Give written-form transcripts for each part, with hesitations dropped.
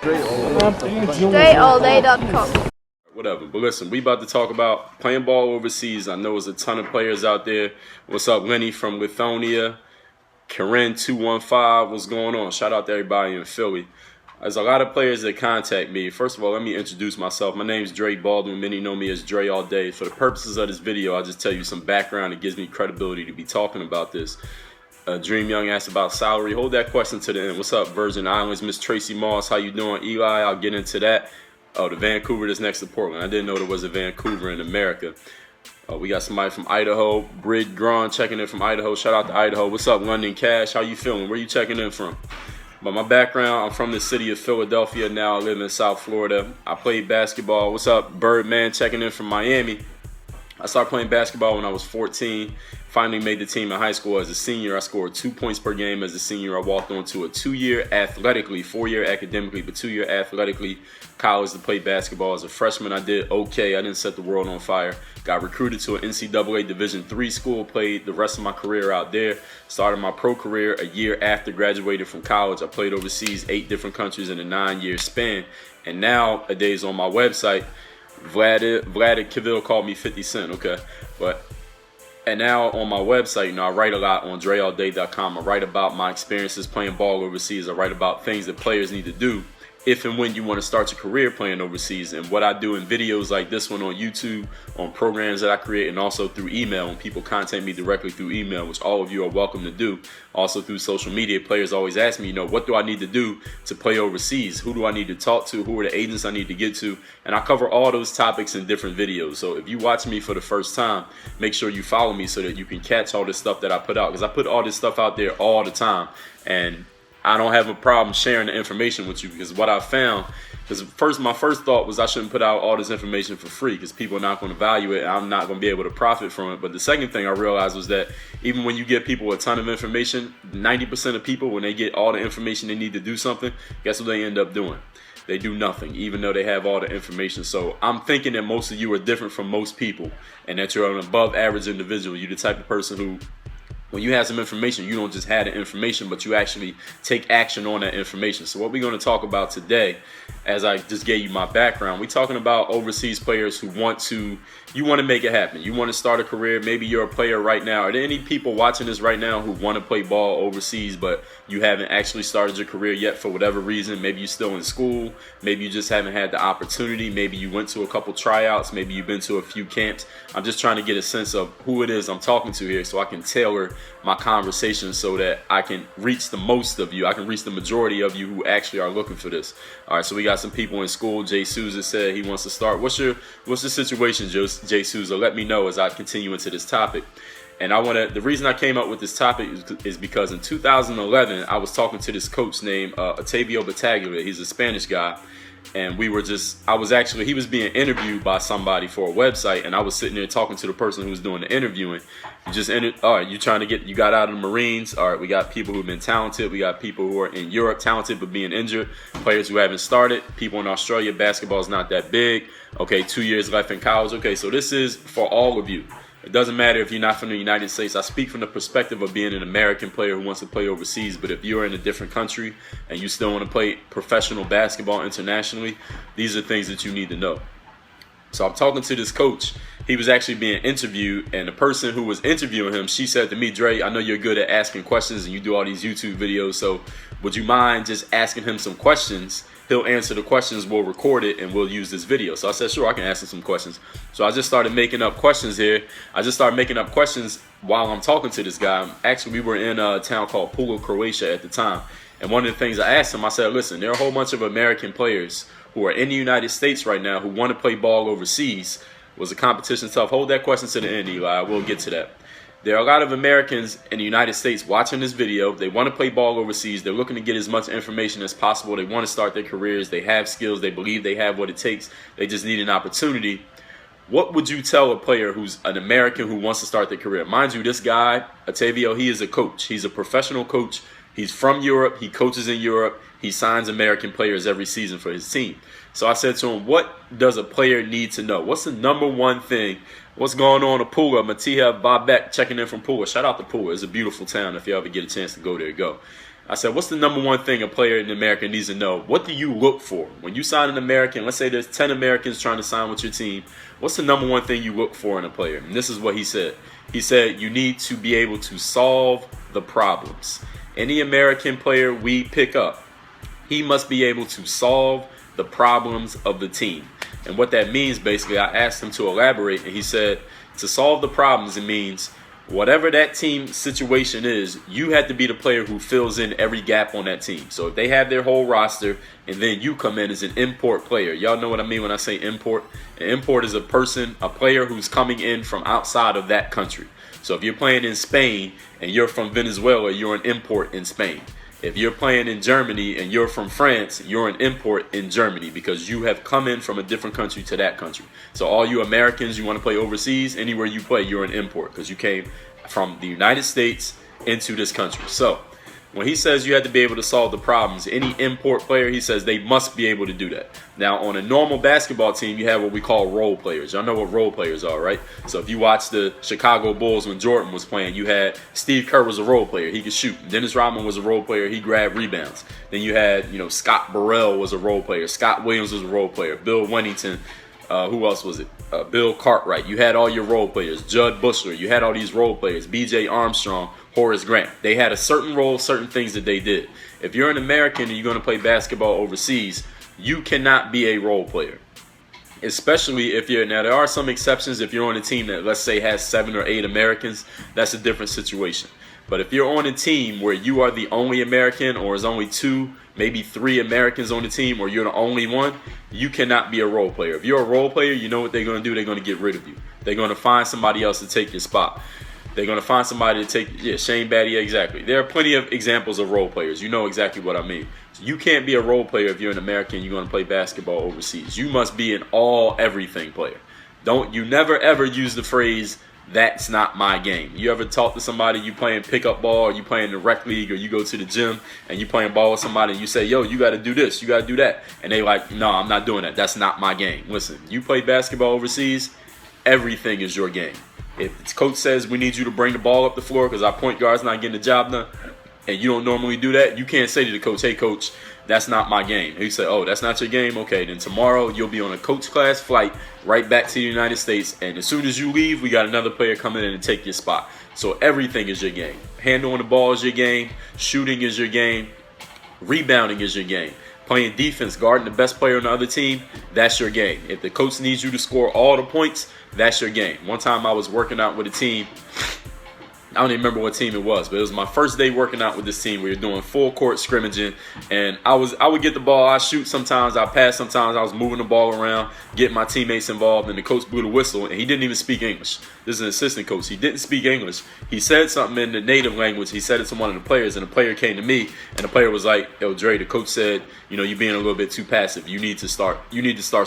DreAllDay.com. Whatever, but listen, we about to talk about playing ball overseas. I know there's a ton of players out there. What's up, Lenny from Lithuania? Karen215, what's going on? Shout out to everybody in Philly. There's a lot of players that contact me. First of all, let me introduce myself. My name is Dre Baldwin. Many know me as Dre all day. For the purposes of this video, I'll just tell you some background that gives me credibility to be talking about this. Dream Young asked about salary. Hold that question to the end. What's up, Virgin Islands? Miss Tracy Moss, how you doing? Eli, I'll get into that. Oh, the Vancouver that's next to Portland. I didn't know there was a Vancouver in America. We got somebody from Idaho. Brid Gron checking in from Idaho. Shout out to Idaho. What's up, London Cash? How you feeling? Where you checking in from? But my background, I'm from the city of Philadelphia. Now I live in South Florida. I played basketball. What's up, Birdman checking in from Miami? I started playing basketball when I was 14. Finally made the team in high school as a senior. I scored 2 points per game as a senior. I walked on to a 2-year athletically, 4-year academically, but 2-year athletically college to play basketball. As a freshman, I did okay. I didn't set the world on fire. Got recruited to an NCAA Division III school. Played the rest of my career out there. Started my pro career a year after graduated from college. I played overseas 8 different countries in a 9-year span. And nowadays on my website, Vlad Cavill called me 50 Cent, okay? And now on my website, I write a lot on DreAllDay.com. I write about my experiences playing ball overseas. I write about things that players need to do if and when you want to start your career playing overseas, and what I do in videos like this one on YouTube, on programs that I create, and also through email when people contact me directly through email, which all of you are welcome to do. Also through social media, players always ask me, what do I need to do to play overseas? Who do I need to talk to? Who are the agents I need to get to? And I cover all those topics in different videos. So if you watch me for the first time, make sure you follow me so that you can catch all this stuff that I put out, because I put all this stuff out there all the time. And I don't have a problem sharing the information with you, because what I found, my first thought was I shouldn't put out all this information for free because people are not going to value it and I'm not going to be able to profit from it. But the second thing I realized was that even when you give people a ton of information, 90% of people, when they get all the information they need to do something, guess what they end up doing? They do nothing, even though they have all the information. So I'm thinking that most of you are different from most people and that you're an above average individual. You're the type of person who, when you have some information, you don't just have the information, but you actually take action on that information. So what we're going to talk about today, as I just gave you my background, we're talking about overseas players who want to make it happen. You want to start a career. Maybe you're a player right now. Are there any people watching this right now who want to play ball overseas, but you haven't actually started your career yet for whatever reason? Maybe you're still in school. Maybe you just haven't had the opportunity. Maybe you went to a couple tryouts. Maybe you've been to a few camps. I'm just trying to get a sense of who it is I'm talking to here so I can tailor my conversation so that I can reach the most of you. I can reach the majority of you who actually are looking for this. All right, so we got some people in school. Jay Souza said he wants to start. What's the situation, Jay Souza? Let me know as I continue into this topic. And the reason I came up with this topic is because in 2011, I was talking to this coach named Otavio Battaglia. He's a Spanish guy. And he was being interviewed by somebody for a website, and I was sitting there talking to the person who was doing the interviewing. All right, you got out of the Marines. All right, we got people who've been talented. We got people who are in Europe, talented but being injured. Players who haven't started. People in Australia, basketball is not that big. Okay, 2 years left in college. Okay, so this is for all of you. It doesn't matter if you're not from the United States. I speak from the perspective of being an American player who wants to play overseas. But if you're in a different country and you still want to play professional basketball internationally, these are things that you need to know. So I'm talking to this coach. He was actually being interviewed, and the person who was interviewing him, she said to me, Dre, I know you're good at asking questions and you do all these YouTube videos, so would you mind just asking him some questions? He'll answer the questions, we'll record it, and we'll use this video. So I said, sure, I can ask him some questions. So I just started making up questions here. I just started making up questions while I'm talking to this guy. Actually, we were in a town called Pula, Croatia at the time. And one of the things I asked him, I said, listen, there are a whole bunch of American players who are in the United States right now who want to play ball overseas. Was the competition tough? Hold that question to the end, Eli. We'll get to that. There are a lot of Americans in the United States watching this video. They want to play ball overseas. They're looking to get as much information as possible. They want to start their careers. They have skills. They believe they have what it takes. They just need an opportunity. What would you tell a player who's an American who wants to start their career? Mind you, this guy, Otavio, he is a coach. He's a professional coach. He's from Europe. He coaches in Europe. He signs American players every season for his team. So I said to him, what does a player need to know? What's the number one thing? What's going on in Pula? Matiha Babek checking in from Pula. Shout out to Pula. It's a beautiful town. If you ever get a chance to go there, go. I said, what's the number one thing a player in America needs to know? What do you look for? When you sign an American, let's say there's 10 Americans trying to sign with your team, what's the number one thing you look for in a player? And this is what he said. He said, you need to be able to solve the problems. Any American player we pick up, he must be able to solve the problems of the team. And what that means, basically, I asked him to elaborate, and he said, to solve the problems, it means whatever that team situation is, you have to be the player who fills in every gap on that team. So if they have their whole roster and then you come in as an import player, y'all know what I mean when I say import. An import is a player who's coming in from outside of that country. So if you're playing in Spain and you're from Venezuela, you're an import in Spain. If you're playing in Germany and you're from France, you're an import in Germany because you have come in from a different country to that country. So all you Americans, you want to play overseas, anywhere you play, you're an import because you came from the United States into this country. So when he says you have to be able to solve the problems, any import player, he says they must be able to do that. Now, on a normal basketball team, you have what we call role players. Y'all know what role players are, right? So if you watch the Chicago Bulls when Jordan was playing, you had Steve Kerr was a role player. He could shoot. Dennis Rodman was a role player. He grabbed rebounds. Then you had, Scott Burrell was a role player. Scott Williams was a role player. Bill Wennington. Who else was it? Bill Cartwright. You had all your role players. Judd Bushler. You had all these role players. B.J. Armstrong, Horace Grant. They had a certain role, certain things that they did. If you're an American and you're going to play basketball overseas, you cannot be a role player. Especially if now there are some exceptions. If you're on a team that, let's say, has 7 or 8 Americans, that's a different situation. But if you're on a team where you are the only American or there's only 2, maybe 3 Americans on the team or you're the only one, you cannot be a role player. If you're a role player, you know what they're going to do. They're going to get rid of you. They're going to find somebody else to take your spot. They're going to find somebody to take, Shane Battier, exactly. There are plenty of examples of role players. You know exactly what I mean. So you can't be a role player if you're an American, you're going to play basketball overseas. You must be an all-everything player. You never ever use the phrase, that's not my game. You ever talk to somebody, you playing pickup ball, or you playing the rec league, or you go to the gym and you playing ball with somebody and you say, yo, you got to do this, you got to do that. And they like, no, I'm not doing that. That's not my game. Listen, you play basketball overseas, everything is your game. If the coach says we need you to bring the ball up the floor because our point guard's not getting the job done, and you don't normally do that, you can't say to the coach, hey, coach, that's not my game. He said, oh, that's not your game? Okay, then tomorrow you'll be on a coach class flight right back to the United States, and as soon as you leave, we got another player coming in and take your spot. So everything is your game. Handling the ball is your game. Shooting is your game. Rebounding is your game. Playing defense, guarding the best player on the other team, that's your game. If the coach needs you to score all the points, that's your game. One time I was working out with a team. I don't even remember what team it was, but it was my first day working out with this team. We were doing full court scrimmaging, and I would get the ball, I shoot sometimes, I pass sometimes, I was moving the ball around, getting my teammates involved, and the coach blew the whistle, and he didn't even speak English. This is an assistant coach. He didn't speak English. He said something in the native language. He said it to one of the players, and the player came to me, and the player was like, yo, Dre, the coach said, you're being a little bit too passive. You need to start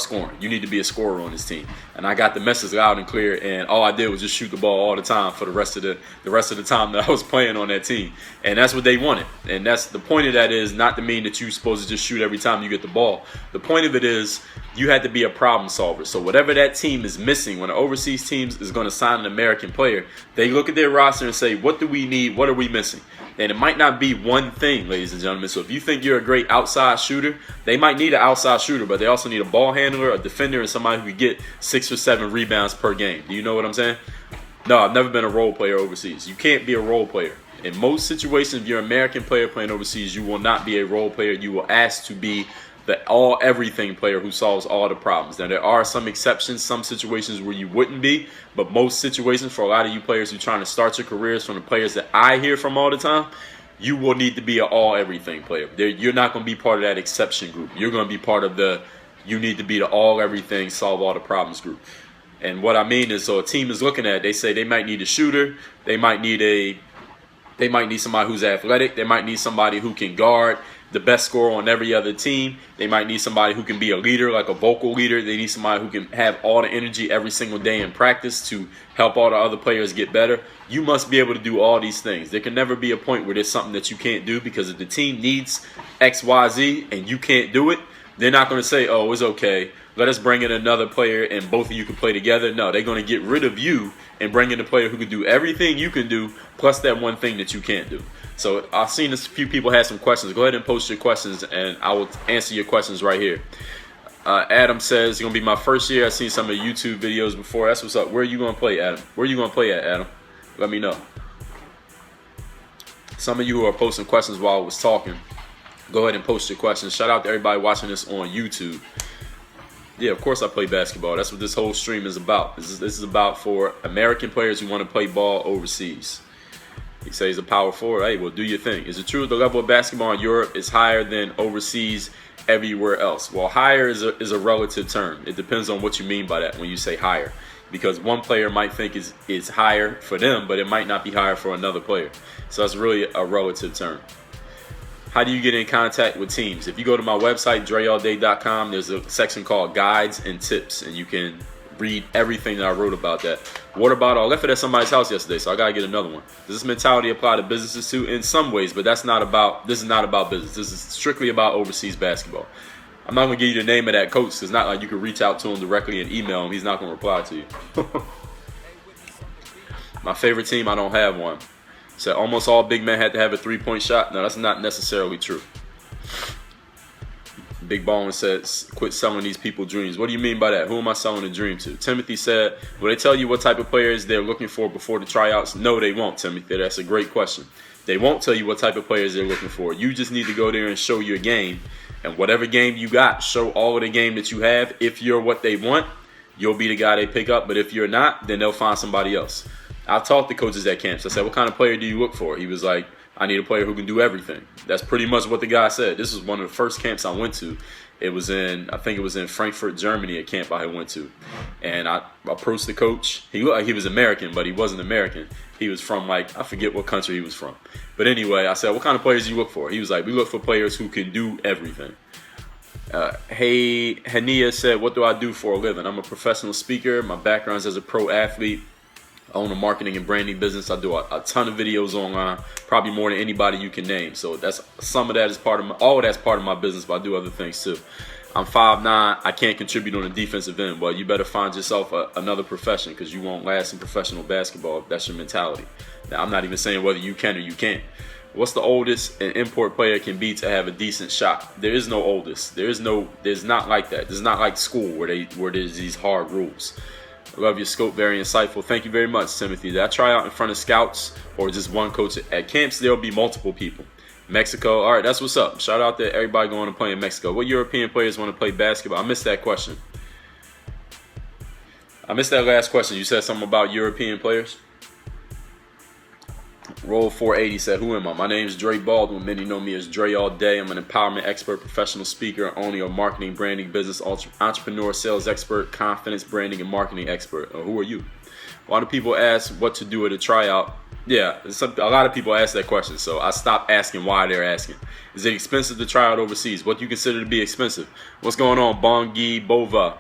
scoring. You need to be a scorer on this team. And I got the message loud and clear, and all I did was just shoot the ball all the time for the rest of the time that I was playing on that team. And that's what they wanted. And that's the point of that is not to mean that you're supposed to just shoot every time you get the ball. The point of it is you had to be a problem solver. So whatever that team is missing, when an overseas team is going to sign an American player, they look at their roster and say, what do we need? What are we missing? And it might not be one thing, ladies and gentlemen. So if you think you're a great outside shooter, they might need an outside shooter, but they also need a ball handler, a defender, and somebody who can get 6 or 7 rebounds per game. Do you know what I'm saying? No, I've never been a role player overseas. You can't be a role player. In most situations, if you're an American player playing overseas, you will not be a role player. You will ask to be the all-everything player who solves all the problems. Now, there are some exceptions, some situations where you wouldn't be, but most situations for a lot of you players who are trying to start your careers, from the players that I hear from all the time, you will need to be an all-everything player. You're not going to be part of that exception group. You're going to be part of you need to be the all-everything, solve all the problems group. And what I mean is, so a team is looking at, they say they might need a shooter, they might need somebody who's athletic, they might need somebody who can guard the best scorer on every other team. They might need somebody who can be a leader, like a vocal leader. They need somebody who can have all the energy every single day in practice to help all the other players get better. You must be able to do all these things. There can never be a point where there's something that you can't do, because if the team needs X, Y, Z and you can't do it, they're not going to say, oh, it's okay, let us bring in another player and both of you can play together. No, they're going to get rid of you and bring in a player who can do everything you can do plus that one thing that you can't do. So I've seen a few people have some questions. Go ahead and post your questions and I will answer your questions right here. Adam says, it's going to be my first year. I've seen some of the YouTube videos before. That's what's up. Where are you going to play, Adam? Where are you going to play at, Adam? Let me know. Some of you who are posting questions while I was talking, go ahead and post your questions. Shout out to everybody watching this on YouTube. Yeah, of course I play basketball. That's what this whole stream is about. This is about for American players who want to play ball overseas. He says he's a power forward. Hey, well, do your thing. Is it true the level of basketball in Europe is higher than overseas everywhere else? Well, higher is a relative term. It depends on what you mean by that when you say higher. Because one player might think it's higher for them, but it might not be higher for another player. So that's really a relative term. How do you get in contact with teams? If you go to my website, dreallday.com, there's a section called Guides and Tips, and you can read everything that I wrote about that. What about, I left it at somebody's house yesterday, so I gotta get another one. Does this mentality apply to businesses too? In some ways, but this is not about business. This is strictly about overseas basketball. I'm not gonna give you the name of that coach, because it's not like you can reach out to him directly and email him. He's not gonna reply to you. My favorite team, I don't have one. So almost all big men had to have a three-point shot. No, that's not necessarily true. Big Baldwin says, quit selling these people dreams. What do you mean by that? Who am I selling a dream to? Timothy said, will they tell you what type of players they're looking for before the tryouts? No, they won't, Timothy. That's a great question. They won't tell you what type of players they're looking for. You just need to go there and show your game. And whatever game you got, show all of the game that you have. If you're what they want, you'll be the guy they pick up. But if you're not, then they'll find somebody else. I've talked to coaches at camps. I said, what kind of player do you look for? He was like, I need a player who can do everything. That's pretty much what the guy said. This was one of the first camps I went to. It was I think it was in Frankfurt, Germany, a camp I had went to. And I approached the coach. He looked like he was American, but he wasn't American. He was from, I forget what country he was from. But anyway, I said, what kind of players do you look for? He was like, we look for players who can do everything. Hey, Hania said, what do I do for a living? I'm a professional speaker. My background is as a pro athlete. I own a marketing and branding business. I do a ton of videos online, probably more than anybody you can name. So that's some of that is part of all of that's part of my business, but I do other things too. I'm 5'9". I can't contribute on the defensive end, but you better find yourself another profession because you won't last in professional basketball if that's your mentality. Now, I'm not even saying whether you can or you can't. What's the oldest an import player can be to have a decent shot? There is no oldest. There's not like that. This is not like school where there's these hard rules. I love your scope, very insightful. Thank you very much, Timothy. Did I try out in front of scouts or just one coach? At camps, there'll be multiple people. Mexico, all right, that's what's up. Shout out to everybody going to play in Mexico. What European players want to play basketball? I missed that question. I missed that last question. You said something about European players? Roll 480 said, who am I? My name is Dre Baldwin. Many know me as Dre all day. I'm an empowerment expert, professional speaker, owner of marketing, branding, business, entrepreneur, sales expert, confidence, branding, and marketing expert. Who are you? A lot of people ask what to do at a tryout. Yeah, a lot of people ask that question, so I stopped asking why they're asking. Is it expensive to try out overseas? What do you consider to be expensive? What's going on, Bongi Bova?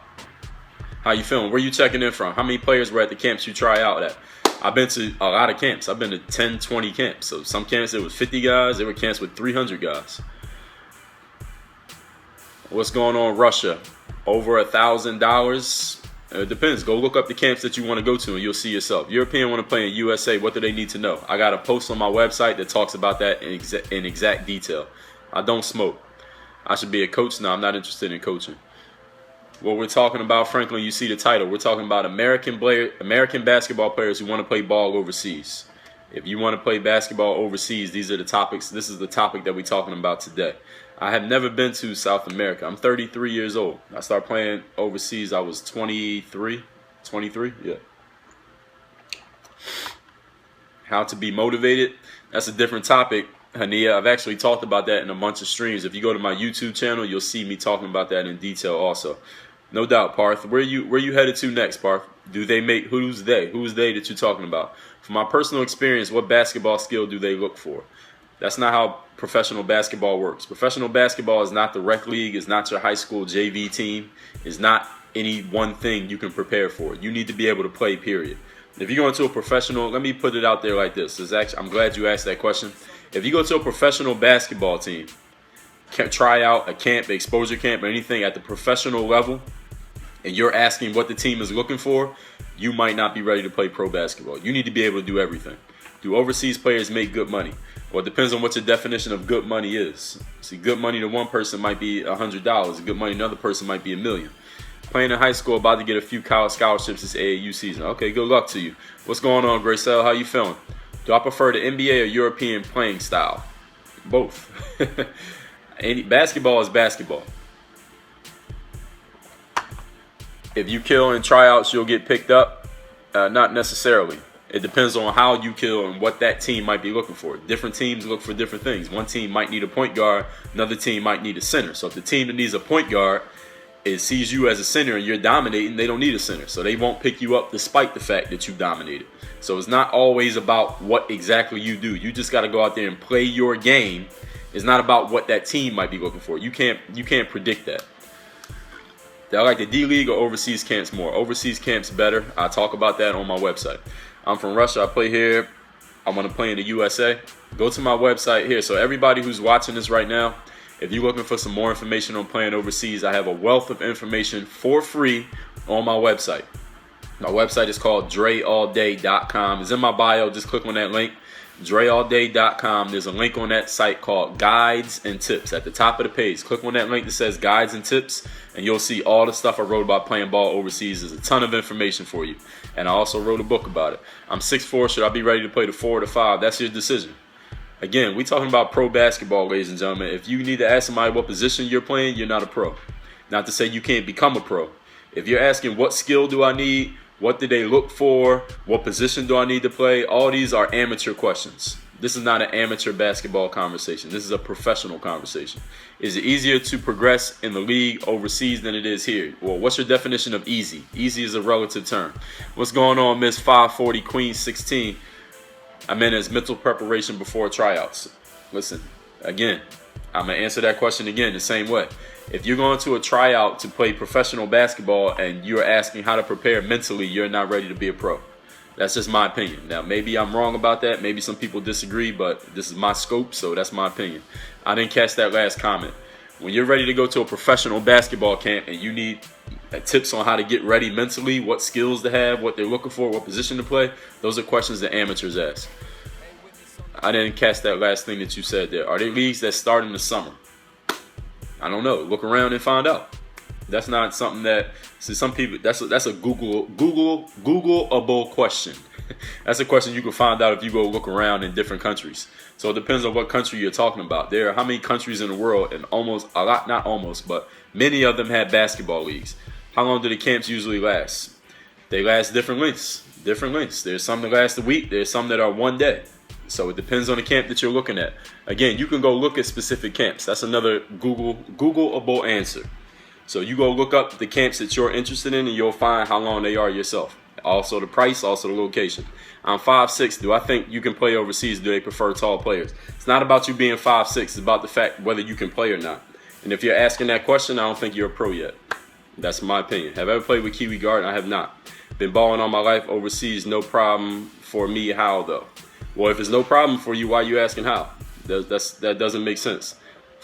How you feeling? Where you checking in from? How many players were at the camps you try out at? I've been to a lot of camps. I've been to 10, 20 camps. So some camps, it was 50 guys. There were camps with 300 guys. What's going on, Russia? Over $1,000. It depends. Go look up the camps that you want to go to and you'll see yourself. European want to play in USA. What do they need to know? I got a post on my website that talks about that in exact detail. I don't smoke. I should be a coach. No, I'm not interested in coaching. What we're talking about, Franklin, you see the title. We're talking about American basketball players who want to play ball overseas. If you want to play basketball overseas, these are the topics. This is the topic that we're talking about today. I have never been to South America. I'm 33 years old. I started playing overseas. I was 23. 23? Yeah. How to be motivated? That's a different topic, Hania. I've actually talked about that in a bunch of streams. If you go to my YouTube channel, you'll see me talking about that in detail also. No doubt, Parth. Where you headed to next, Parth? Who's they? Who's they that you're talking about? From my personal experience, what basketball skill do they look for? That's not how professional basketball works. Professional basketball is not the rec league. It's not your high school JV team. It's not any one thing you can prepare for. You need to be able to play, period. If you go into a professional, let me put it out there like this. I'm glad you asked that question. If you go to a professional basketball team, try out a camp, exposure camp, or anything at the professional level, and you're asking what the team is looking for, you might not be ready to play pro basketball. You need to be able to do everything. Do overseas players make good money? Well, it depends on what your definition of good money is. See, good money to one person might be $100. Good money to another person might be $1 million. Playing in high school, about to get a few college scholarships this AAU season. Okay, good luck to you. What's going on, Gracel? How you feeling? Do I prefer the NBA or European playing style? Both. Basketball is basketball. If you kill in tryouts, you'll get picked up. Not necessarily. It depends on how you kill and what that team might be looking for. Different teams look for different things. One team might need a point guard. Another team might need a center. So if the team that needs a point guard sees you as a center and you're dominating, they don't need a center. So they won't pick you up despite the fact that you dominated. So it's not always about what exactly you do. You just got to go out there and play your game. It's not about what that team might be looking for. You can't predict that. Do I like the D-League or overseas camps more? Overseas camps better. I talk about that on my website. I'm from Russia. I play here. I want to play in the USA. Go to my website here. So everybody who's watching this right now, if you're looking for some more information on playing overseas, I have a wealth of information for free on my website. My website is called DreAllDay.com. It's in my bio. Just click on that link. DreAllDay.com. There's a link on that site called Guides and Tips. At the top of the page, click on that link that says Guides and Tips, and you'll see all the stuff I wrote about playing ball overseas. There's a ton of information for you. And I also wrote a book about it. I'm 6'4". Should I be ready to play the 4 or the 5? That's your decision. Again, we're talking about pro basketball, ladies and gentlemen. If you need to ask somebody what position you're playing, you're not a pro. Not to say you can't become a pro. If you're asking what skill do I need, what do they look for, what position do I need to play, all these are amateur questions. This is not an amateur basketball conversation. This is a professional conversation. Is it easier to progress in the league overseas than it is here? Well, what's your definition of easy? Easy is a relative term. What's going on, Miss 540 Queen 16? I'm in as mental preparation before tryouts. Listen, again, I'm going to answer that question again the same way. If you're going to a tryout to play professional basketball and you're asking how to prepare mentally, you're not ready to be a pro. That's just my opinion. Now, maybe I'm wrong about that. Maybe some people disagree, but this is my scope, so that's my opinion. I didn't catch that last comment. When you're ready to go to a professional basketball camp and you need tips on how to get ready mentally, what skills to have, what they're looking for, what position to play, those are questions that amateurs ask. I didn't catch that last thing that you said there. Are there leagues that start in the summer? I don't know. Look around and find out. That's not something that, see, some people, that's a Googleable question. That's a question you can find out if you go look around in different countries. So it depends on what country you're talking about. There are how many countries in the world, and but many of them have basketball leagues. How long do the camps usually last? They last different lengths. There's some that last a week. There's some that are one day. So it depends on the camp that you're looking at. Again, you can go look at specific camps. That's another Googleable answer. So you go look up the camps that you're interested in and you'll find how long they are yourself. Also the price, also the location. I'm 5'6". Do I think you can play overseas? Do they prefer tall players? It's not about you being 5'6". It's about the fact whether you can play or not. And if you're asking that question, I don't think you're a pro yet. That's my opinion. Have I ever played with Kiwi Guard? I have not. Been balling all my life overseas. No problem for me. How though? Well, if it's no problem for you, why are you asking how? That doesn't make sense.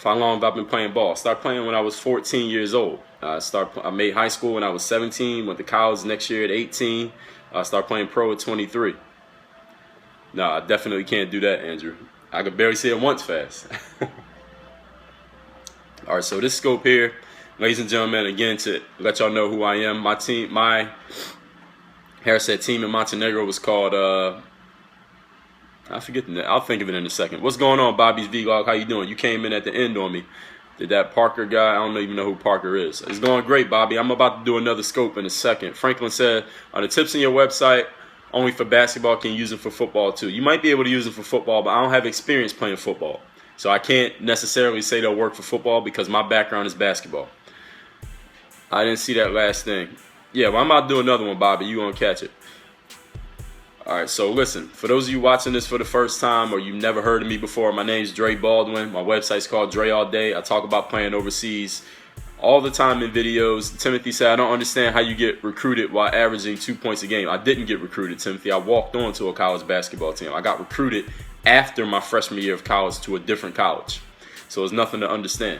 How long have I been playing ball? Started playing when I was 14 years old. I made high school when I was 17. Went to college next year at 18. I started playing pro at 23. No, I definitely can't do that, Andrew. I could barely say it once fast. All right, so this scope here, ladies and gentlemen, again, to let y'all know who I am. My Harris team in Montenegro was called... I forget the name. I'll think of it in a second. What's going on, Bobby's Vlog? How you doing? You came in at the end on me. Did that Parker guy? I don't even know who Parker is. It's going great, Bobby. I'm about to do another scope in a second. Franklin said, are the tips in your website only for basketball? Can you use it for football too? You might be able to use it for football, but I don't have experience playing football. So I can't necessarily say they'll work for football because my background is basketball. I didn't see that last thing. Yeah, well, I'm about to do another one, Bobby. You gonna catch it. All right, so listen, for those of you watching this for the first time or you've never heard of me before, my name's Dre Baldwin. My website's called Dre All Day. I talk about playing overseas all the time in videos. Timothy said, I don't understand how you get recruited while averaging 2 points a game. I didn't get recruited, Timothy. I walked on to a college basketball team. I got recruited after my freshman year of college to a different college. So it's nothing to understand.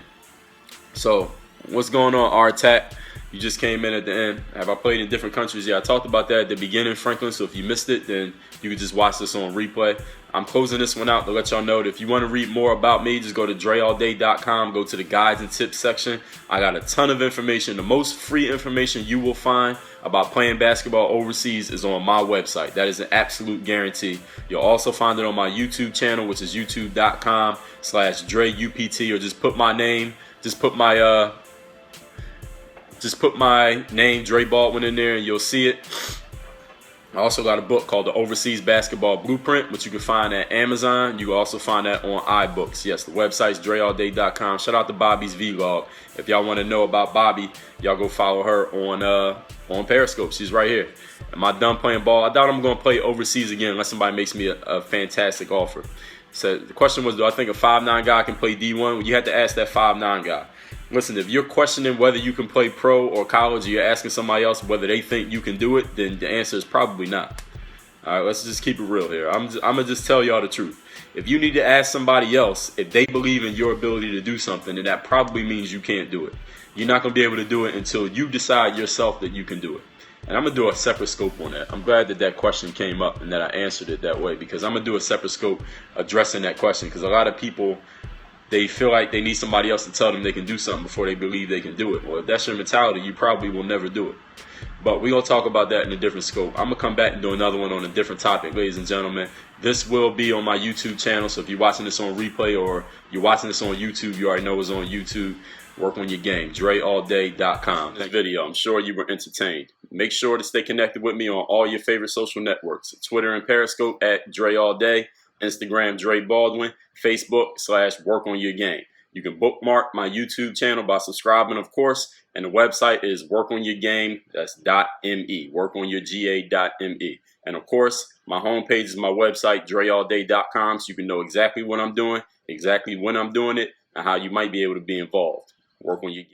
So what's going on, R-Tac? you just came in at the end. Have I played in different countries? Yeah, I talked about that at the beginning, Franklin. So if you missed it, then you can just watch this on replay. I'm closing this one out to let y'all know that if you want to read more about me, just go to dreallday.com, go to the guides and tips section. I got a ton of information. The most free information you will find about playing basketball overseas is on my website. That is an absolute guarantee. You'll also find it on my YouTube channel, which is youtube.com/DreUPT, or just put my name, just put my name, Dre Baldwin, in there, and you'll see it. I also got a book called The Overseas Basketball Blueprint, which you can find at Amazon. You can also find that on iBooks. Yes, the website's dreallday.com. Shout out to Bobby's Vlog. If y'all want to know about Bobby, y'all go follow her on Periscope. She's right here. Am I done playing ball? I doubt I'm going to play overseas again unless somebody makes me a fantastic offer. So the question was, do I think a 5'9" guy can play D1? Well, you had to ask that 5'9" guy. Listen, if you're questioning whether you can play pro or college, or you're asking somebody else whether they think you can do it, then the answer is probably not. All right, let's just keep it real here. I'm going to just tell y'all the truth. If you need to ask somebody else if they believe in your ability to do something, then that probably means you can't do it. You're not going to be able to do it until you decide yourself that you can do it. And I'm going to do a separate scope on that. I'm glad that that question came up and that I answered it that way, because I'm going to do a separate scope addressing that question, because a lot of people, they feel like they need somebody else to tell them they can do something before they believe they can do it. Well, if that's your mentality, you probably will never do it. But we're going to talk about that in a different scope. I'm going to come back and do another one on a different topic, ladies and gentlemen. This will be on my YouTube channel, so if you're watching this on replay or you're watching this on YouTube, you already know it's on YouTube. Work on your game. DreAllDay.com. This video, I'm sure you were entertained. Make sure to stay connected with me on all your favorite social networks. Twitter and Periscope at DreAllDay. Instagram, Dre Baldwin. Facebook /Work on Your Game. You can bookmark my YouTube channel by subscribing, of course. And the website is Work on Your Game. That's .me. WorkOnYourGA.me. And of course, my homepage is my website, DreAllDay.com, so you can know exactly what I'm doing, exactly when I'm doing it, and how you might be able to be involved. Work on your game.